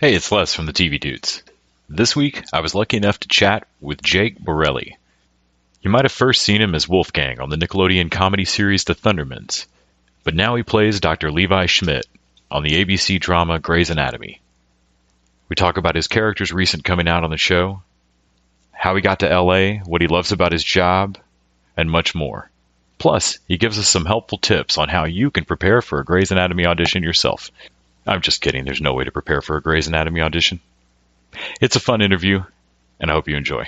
Hey, it's Les from the TV Dudes. This week, I was lucky enough to chat with Jake Borelli. You might have first seen him as Wolfgang on the Nickelodeon comedy series The Thundermans, but now he plays Dr. Levi Schmitt on the ABC drama Grey's Anatomy. We talk about his character's recent coming out on the show, how he got to LA, what he loves about his job, and much more. Plus, he gives us some helpful tips on how you can prepare for a Grey's Anatomy audition yourself. I'm just kidding, there's no way to prepare for a Grey's Anatomy audition. It's a fun interview, and I hope you enjoy.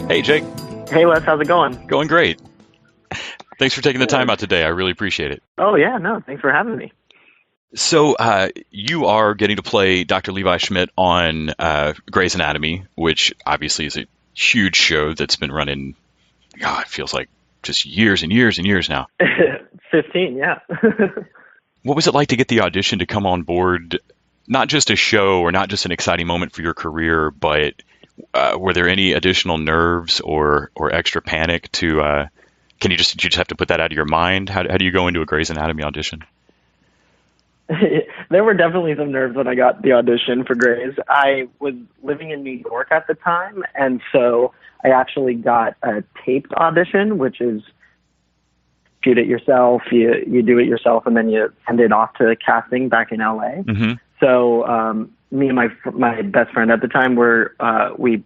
Hey, Jake. Hey, Les, how's it going? Going great. Thanks for taking the time out today. I really appreciate it. Oh, yeah, no, thanks for having me. So you are getting to play Dr. Levi Schmitt on Grey's Anatomy, which obviously is a huge show that's been running, God, it feels like just years and years and years now. 15, yeah. What was it like to get the audition to come on board? Not just a show or not just an exciting moment for your career, but were there any additional nerves or extra panic to, did you just have to put that out of your mind? How do you go into a Grey's Anatomy audition? There were definitely some nerves when I got the audition for Grey's. I was living in New York at the time, and so I actually got a taped audition, which is shoot it yourself, you do it yourself, and then you send it off to casting back in LA. Mm-hmm. So me and my best friend at the time we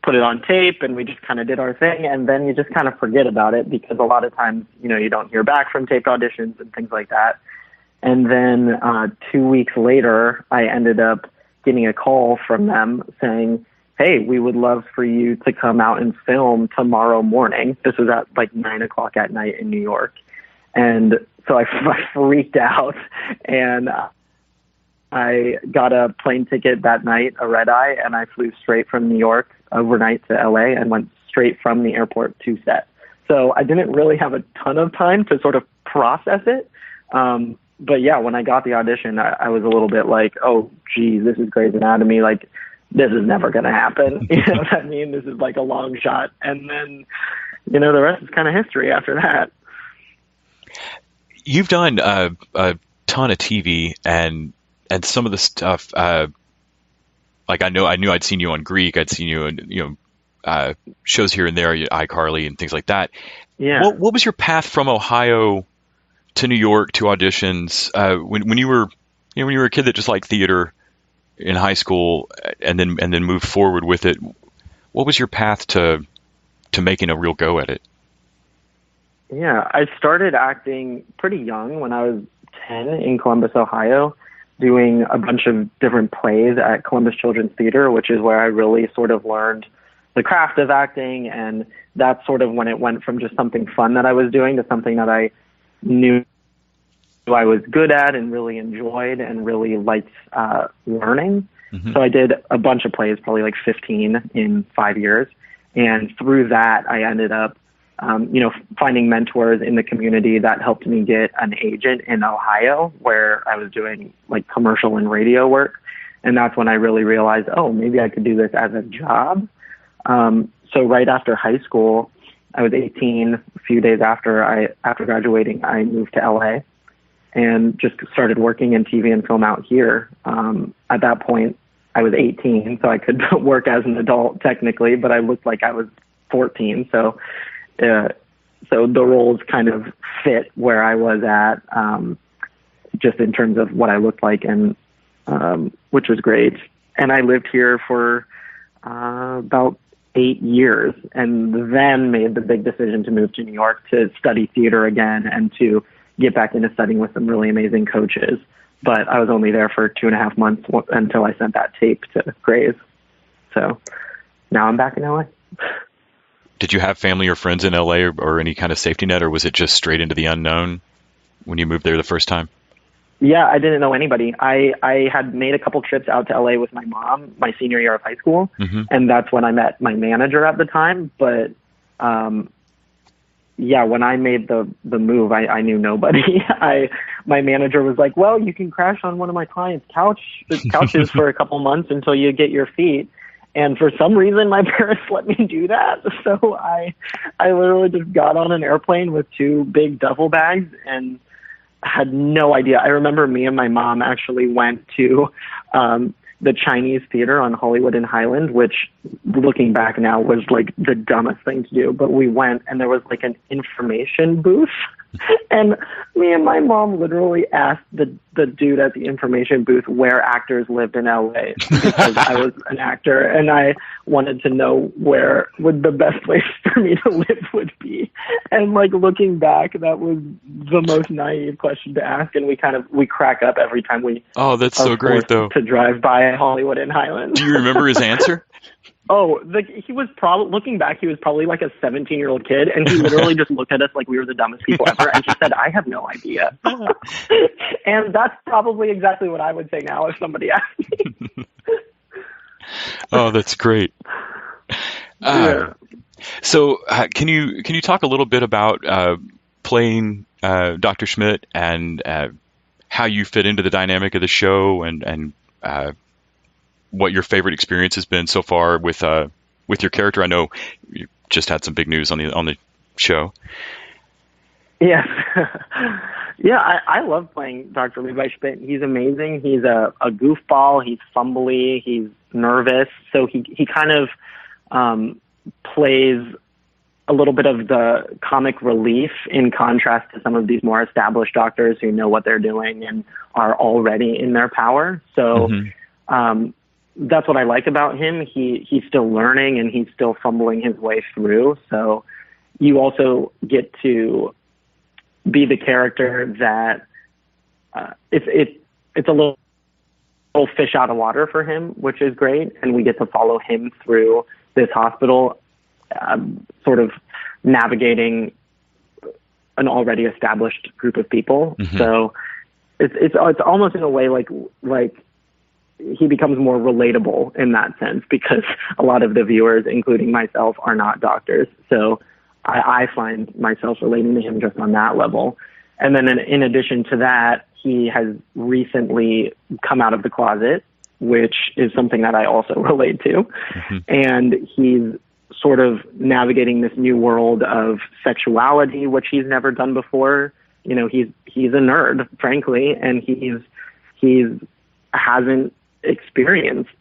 put it on tape, and we just kind of did our thing, and then you just kind of forget about it because a lot of times, you don't hear back from taped auditions and things like that. And then 2 weeks later, I ended up getting a call from them saying, hey, we would love for you to come out and film tomorrow morning. This was at like 9 o'clock at night in New York. And so I freaked out, and I got a plane ticket that night, a red eye, and I flew straight from New York overnight to LA and went straight from the airport to set. So I didn't really have a ton of time to sort of process it. But yeah, when I got the audition, I was a little bit like, oh, geez, this is Grey's Anatomy. Like, this is never going to happen. You know what I mean? This is like a long shot. And then, the rest is kind of history after that. You've done a ton of TV and some of the stuff, like I knew I'd seen you on Greek. I'd seen you in, shows here and there, iCarly and things like that. Yeah. What was your path from Ohio to New York to auditions when you were a kid that just liked theater in high school and then moved forward with it? What was your path to making a real go at it? Yeah, I started acting pretty young when I was 10 in Columbus, Ohio, doing a bunch of different plays at Columbus Children's Theater, which is where I really sort of learned the craft of acting. And that's sort of when it went from just something fun that I was doing to something that I knew I was good at and really enjoyed and really liked learning. Mm-hmm. So I did a bunch of plays, probably like 15 in 5 years. And through that, I ended up, finding mentors in the community that helped me get an agent in Ohio where I was doing like commercial and radio work. And that's when I really realized, oh, maybe I could do this as a job. So right after high school, I was 18. A few days after graduating, I moved to LA and just started working in TV and film out here. At that point, I was 18, so I could work as an adult technically, but I looked like I was 14. So the roles kind of fit where I was at, just in terms of what I looked like, and which was great. And I lived here for about 8 years, and then made the big decision to move to New York to study theater again and to get back into studying with some really amazing coaches. But I was only there for 2.5 months until I sent that tape to Grey's. So now I'm back in LA. Did you have family or friends in LA or any kind of safety net, or was it just straight into the unknown when you moved there the first time? Yeah, I didn't know anybody. I had made a couple trips out to LA with my mom my senior year of high school, mm-hmm. and that's when I met my manager at the time. But yeah, when I made the move, I knew nobody. My manager was like, well, you can crash on one of my clients' couches for a couple months until you get your feet. And for some reason, my parents let me do that. So I literally just got on an airplane with 2 big duffel bags and had no idea. I remember me and my mom actually went to the Chinese theater on Hollywood and Highland, which, looking back now, was like the dumbest thing to do. But we went, and there was like an information booth. And me and my mom literally asked the dude at the information booth where actors lived in LA, because I was an actor and I wanted to know where would the best place for me to live would be. And like, looking back, that was the most naive question to ask, and we crack up every time we that's so great though, to drive by Hollywood and Highland. Do you remember his answer? Oh, he was probably, looking back, he was probably like a 17-year-old kid, and he literally just looked at us like we were the dumbest people ever, and he said, I have no idea. And that's probably exactly what I would say now if somebody asked me. Oh, that's great. Yeah. So can you talk a little bit about playing Dr. Schmidt and how you fit into the dynamic of the show, and what your favorite experience has been so far with your character? I know you just had some big news on the show. Yes. Yeah, I love playing Dr. Levi Schmitt. He's amazing. He's a goofball. He's fumbly. He's nervous. So he kind of plays a little bit of the comic relief in contrast to some of these more established doctors who know what they're doing and are already in their power. So that's what I like about him. He's still learning and he's still fumbling his way through. So you also get to be the character that it's a little fish out of water for him, which is great. And we get to follow him through this hospital, sort of navigating an already established group of people. So it's almost in a way like he becomes more relatable in that sense, because a lot of the viewers, including myself, are not doctors. So I find myself relating to him just on that level. And then in addition to that, he has recently come out of the closet, which is something that I also relate to. And he's sort of navigating this new world of sexuality, which he's never done before. You know, he's a nerd, frankly, and he hasn't experienced,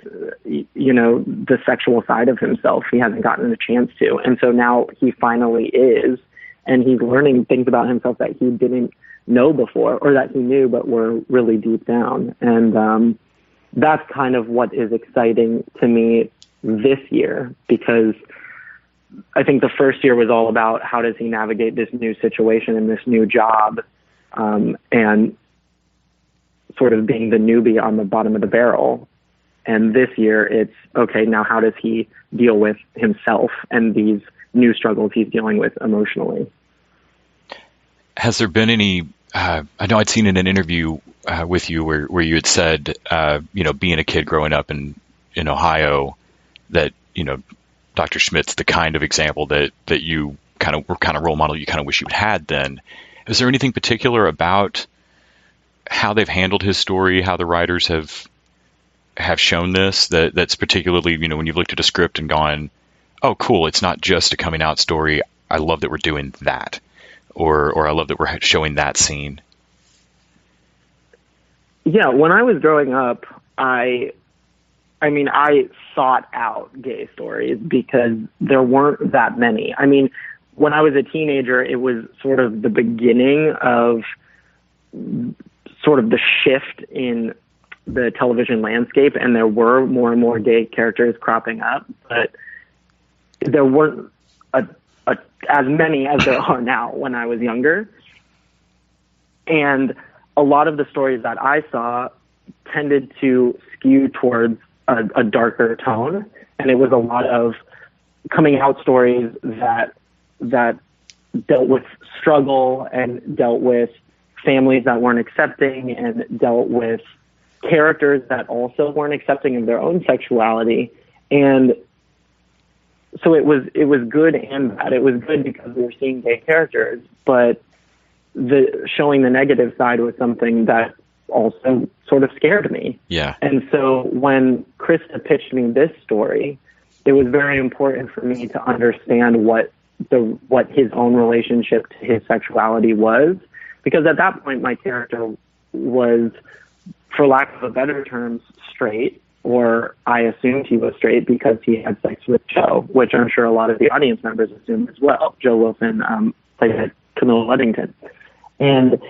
the sexual side of himself. He hasn't gotten a chance to. And so now he finally is, and he's learning things about himself that he didn't know before, or that he knew but were really deep down. And that's kind of what is exciting to me this year, because I think the first year was all about how does he navigate this new situation and this new job, and sort of being the newbie on the bottom of the barrel. And this year it's, okay, now how does he deal with himself and these new struggles he's dealing with emotionally? Has there been any, I know I'd seen in an interview with you where you had said, being a kid growing up in Ohio, that, Dr. Schmidt's the kind of example that you were kind of role model you kind of wish you had then. Is there anything particular about how they've handled his story, how the writers have shown this, that's particularly, when you've looked at a script and gone, oh, cool, it's not just a coming out story. I love that we're doing that. Or I love that we're showing that scene. Yeah, when I was growing up, I sought out gay stories because there weren't that many. I mean, when I was a teenager, it was sort of the beginning of sort of the shift in the television landscape, and there were more and more gay characters cropping up, but there weren't as many as there are now when I was younger. And a lot of the stories that I saw tended to skew towards a darker tone, and it was a lot of coming out stories that dealt with struggle and dealt with families that weren't accepting and dealt with characters that also weren't accepting of their own sexuality. And so it was good and bad. It was good because we were seeing gay characters, but showing the negative side was something that also sort of scared me. Yeah. And so when Krista pitched me this story, it was very important for me to understand what his own relationship to his sexuality was, because at that point my character was, for lack of a better term, straight, or I assumed he was straight because he had sex with Joe, which I'm sure a lot of the audience members assumed as well. Joe Wilson played Camilla Luddington. And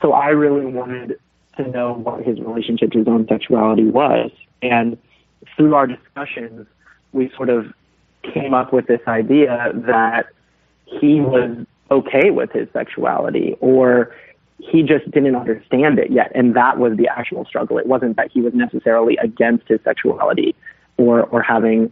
so I really wanted to know what his relationship to his own sexuality was. And through our discussions, we sort of came up with this idea that he was okay with his sexuality, or he just didn't understand it yet. And that was the actual struggle. It wasn't that he was necessarily against his sexuality or having,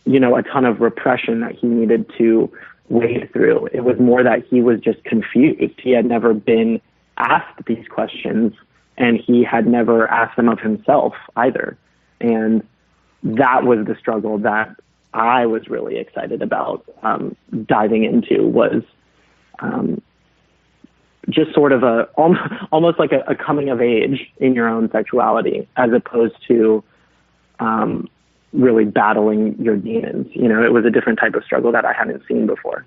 a ton of repression that he needed to wade through. It was more that he was just confused. He had never been asked these questions, and he had never asked them of himself either. And that was the struggle that I was really excited about diving into, was just sort of almost like a coming of age in your own sexuality, as opposed to really battling your demons. It was a different type of struggle that I hadn't seen before.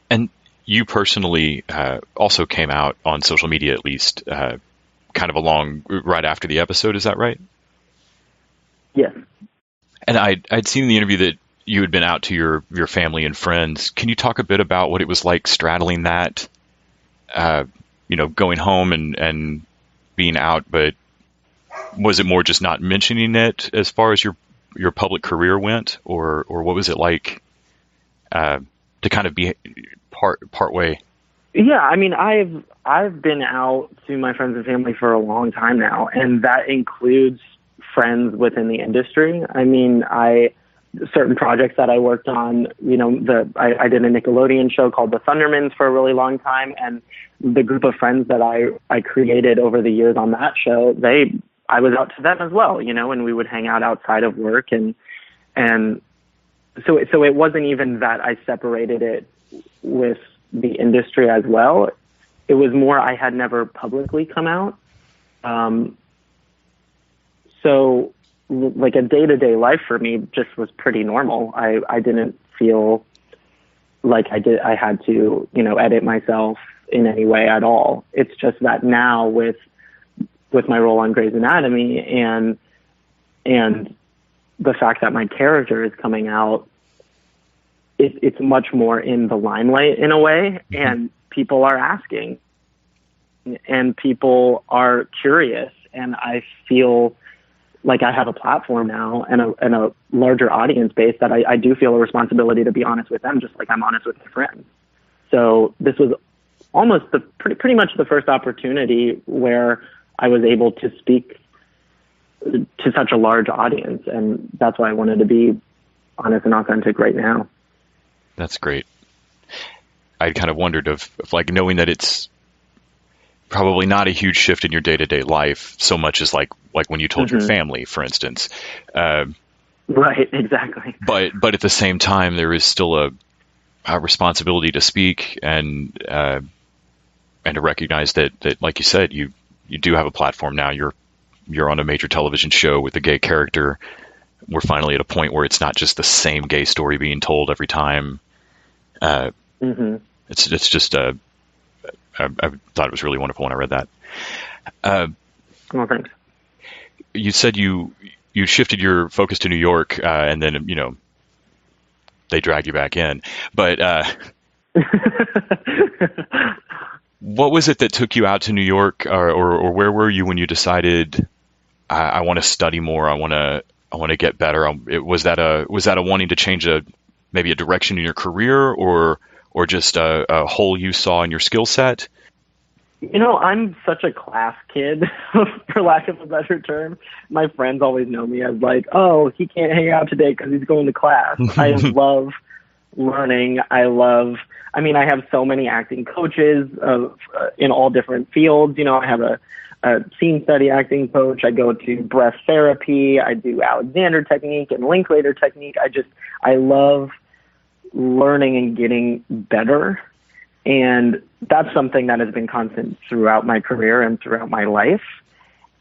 And you personally also came out on social media, at least, kind of right after the episode. Is that right? Yes. And I'd seen in the interview that you had been out to your family and friends. Can you talk a bit about what it was like straddling that, going home and being out, but was it more just not mentioning it as far as your public career went, or what was it like to kind of be part way? Yeah, I mean, I've been out to my friends and family for a long time now, and that includes friends within the industry. I mean, certain projects that I worked on, I did a Nickelodeon show called The Thundermans for a really long time, and the group of friends that I created over the years on that show, I was out to them as well, and we would hang out outside of work, and so it wasn't even that I separated it with the industry as well. It was more I had never publicly come out. So like a day-to-day life for me just was pretty normal. I didn't feel like I had to, edit myself in any way at all. It's just that now with my role on Grey's Anatomy and the fact that my character is coming out, it's much more in the limelight in a way, and people are asking and people are curious, and I feel like I have a platform now and a larger audience base that I do feel a responsibility to be honest with them, just like I'm honest with my friends. So this was almost pretty much the first opportunity where I was able to speak to such a large audience, and that's why I wanted to be honest and authentic right now. That's great. I kind of wondered if like knowing that it's probably not a huge shift in your day-to-day life so much as like when you told your family, for instance. Right, exactly. But at the same time, there is still a responsibility to speak and to recognize that like you said, you do have a platform now. You're on a major television show with a gay character. We're finally at a point where it's not just the same gay story being told every time. It's just I thought it was really wonderful when I read that. Well, thanks. You said you shifted your focus to New York, and then they drag you back in. But what was it that took you out to New York, or where were you when you decided I want to study more? I want to get better. Was that a wanting to change maybe a direction in your career, or just a hole you saw in your skill set? I'm such a class kid, for lack of a better term. My friends always know me as like, oh, he can't hang out today because he's going to class. I love learning. I have so many acting coaches in all different fields. I have a a scene study acting coach. I go to breath therapy. I do Alexander technique and Linklater technique. I love learning and getting better. And that's something that has been constant throughout my career and throughout my life.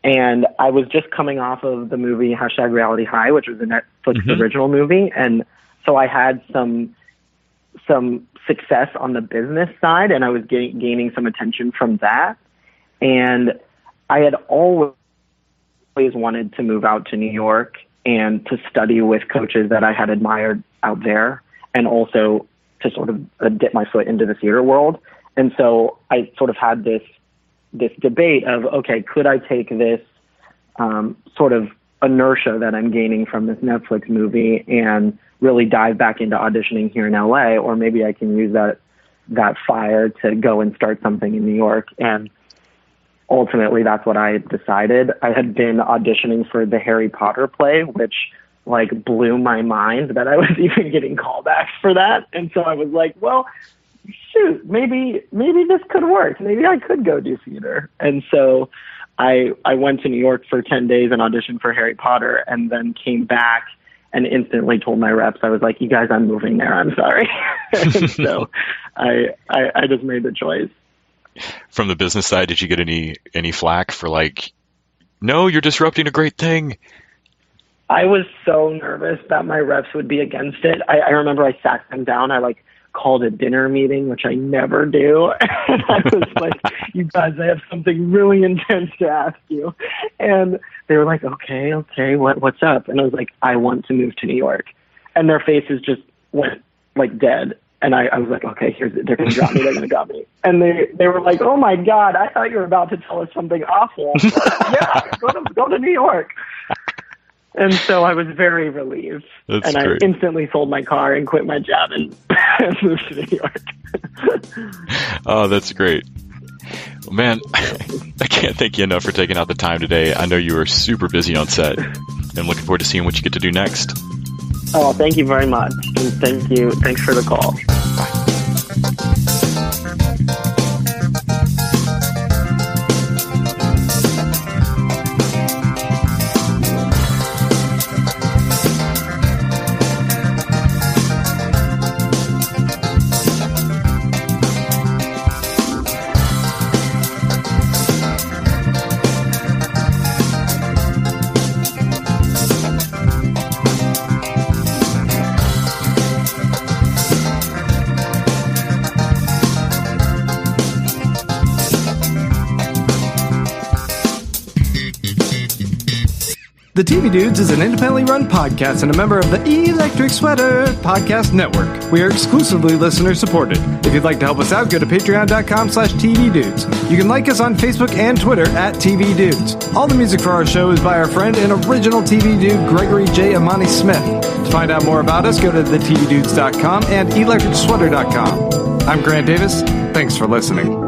And I was just coming off of the movie #Reality High, which was a Netflix original movie. And so I had some success on the business side, and I was gaining some attention from that. And I had always wanted to move out to New York and to study with coaches that I had admired out there, and also to sort of dip my foot into the theater world. And so I sort of had this debate of, okay, could I take this sort of inertia that I'm gaining from this Netflix movie and really dive back into auditioning here in LA, or maybe I can use that fire to go and start something in New York. And ultimately that's what I decided. I had been auditioning for the Harry Potter play, which like blew my mind that I was even getting callbacks for that. And so I was like, well, shoot, maybe this could work. Maybe I could go do theater. And so I went to New York for 10 days and auditioned for Harry Potter, and then came back and instantly told my reps, I was like, you guys, I'm moving there. I'm sorry. And so I just made the choice. From the business side, did you get any flack for like, no, you're disrupting a great thing? I was so nervous that my reps would be against it. I remember I sat them down. I like called a dinner meeting, which I never do. And I was like, you guys, I have something really intense to ask you. And they were like, okay, what's up? And I was like, I want to move to New York. And their faces just went like dead. And I was like, okay, they're going to drop me. They're going to drop me. And they were like, oh my God, I thought you were about to tell us something awful. Yeah, go to New York. And so I was very relieved. That's and great. I instantly sold my car and quit my job and moved to New York. Oh, that's great. Well, man, I can't thank you enough for taking out the time today. I know you were super busy on set. I'm looking forward to seeing what you get to do next. Oh, thank you very much. And thank you. Thanks for the call. Bye. The TV Dudes is an independently run podcast and a member of the Electric Sweater Podcast Network. We are exclusively listener supported. If you'd like to help us out, go to patreon.com/TVDudes. You can like us on Facebook and Twitter @TV Dudes. All the music for our show is by our friend and original TV dude, Gregory J. Amani Smith. To find out more about us, go to thetvdudes.com and electricsweater.com. I'm Grant Davis. Thanks for listening.